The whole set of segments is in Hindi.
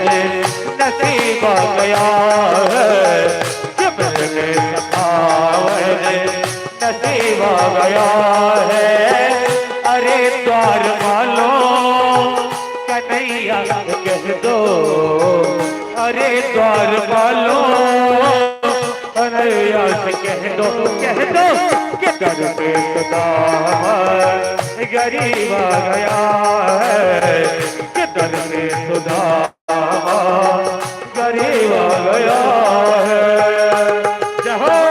नसीब आ गया है कि मिलने सखावत नसीब आ गया है। अरे द्वार वालों कन्हैया कह दो, अरे द्वार वालों कन्हैया से कह दो कि कर पे सुदामा गरीब आ गया है कि दर पे सुदामा गरीब आ गया है। जहाँ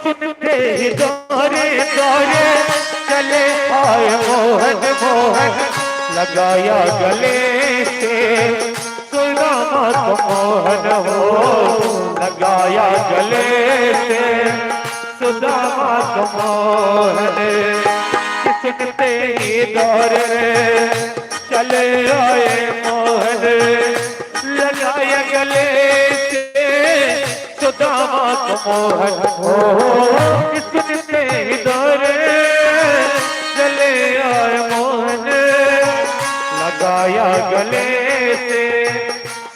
सुनते ही दौरे दौरे चले आए मोहन मोहन लगाया गले से सुदामा तो मोहन हो, लगाया गले से सुदामा तो मोहन। सुनते ही दौरे चले आए मोहन लगाया गले सुदामा तो मोहन हो। सुनते ही दौरे चले आए मोहन लगाया गले से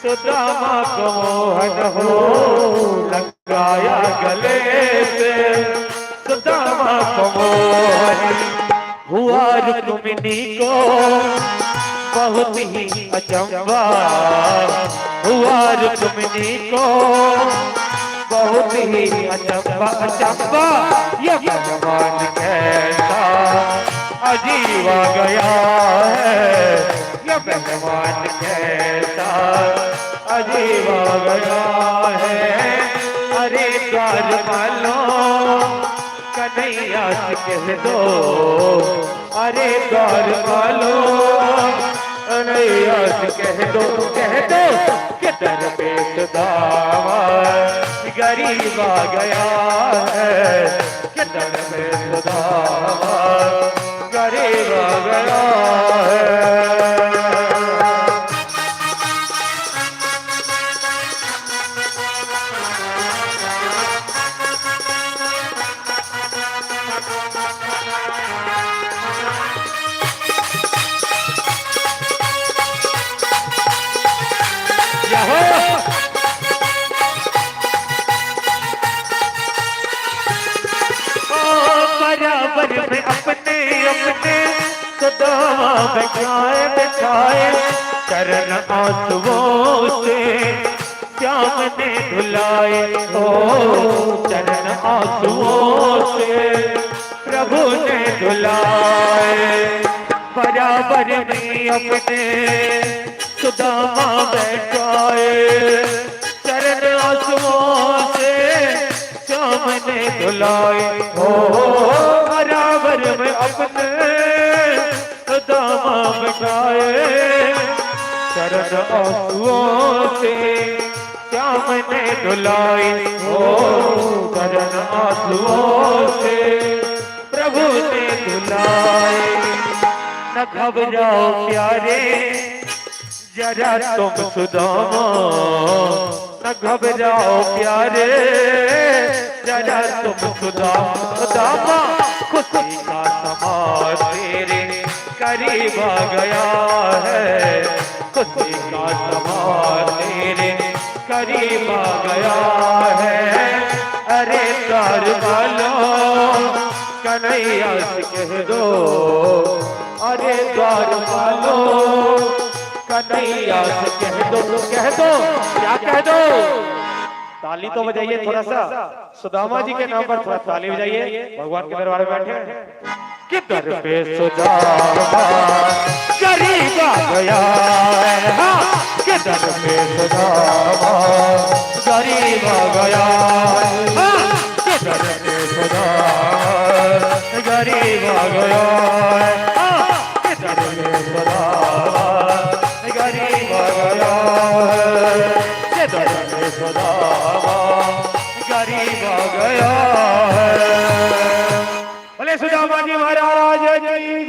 सुदामा को मोहन हो, लगाया गले से सुदामा को मोहन। हुआ रुक्मिणी को बहुत ही अचंभा, हुआ रुक्मिणी को बहुत ही अचंभा अचंभा, ये भगवान कैसा अजीब आ गया है, ये भगवान कैसा अजीब आ गया है। अरे द्वार वालों कन्हैया से कह दो, अरे द्वार वालों कन्हैया से कह दो कि दर पे सुदामा गरीब आ गया है कि दर पे सुदामा गरीब आ गया है। बराबर में अपने अपने सुदामा बिठाए बिठाए चरण आंसुओं से श्याम ने धुलाए हो, चरण आंसुओं से प्रभु ने धुलाए। बराबर में अपने सुदामा बैठाए चरण आंसुओं से श्याम ने धुलाए हो। बराबर में अपने सुदामा बैठाए चरण आंसुओं से श्याम ने धुलाए हो, चरण आंसुओं से प्रभु ने धुलाए। न घबराओ प्यारे जरा तुम सुदामा, न घबराओ प्यारे जरा तुम सुदामा, खुशी का समा तेरे करीब आ गया है, खुशी का समा तेरे करीब आ गया है। अरे द्वार वालों कन्हैया से कह दो, अरे द्वार वालों कन्हैया से कह दो क्या कह दो। ताली तो बजाइए थोड़ा सा, सुदामा जी के नाम पर थोड़ा ताली बजाइए, भगवान के दरबार में बैठे कि दर पे सुदामा गरीब आ गया है, हाँ कि दर पे सुदामा गरीब आ गया है, हाँ कि दर पे सुदामा गरीब आ गया है, हाँ कि दर पे सुदामा गरीब आ गया है, कि दर पे सुदामा गरीब आ गया है। बाजी महाराज की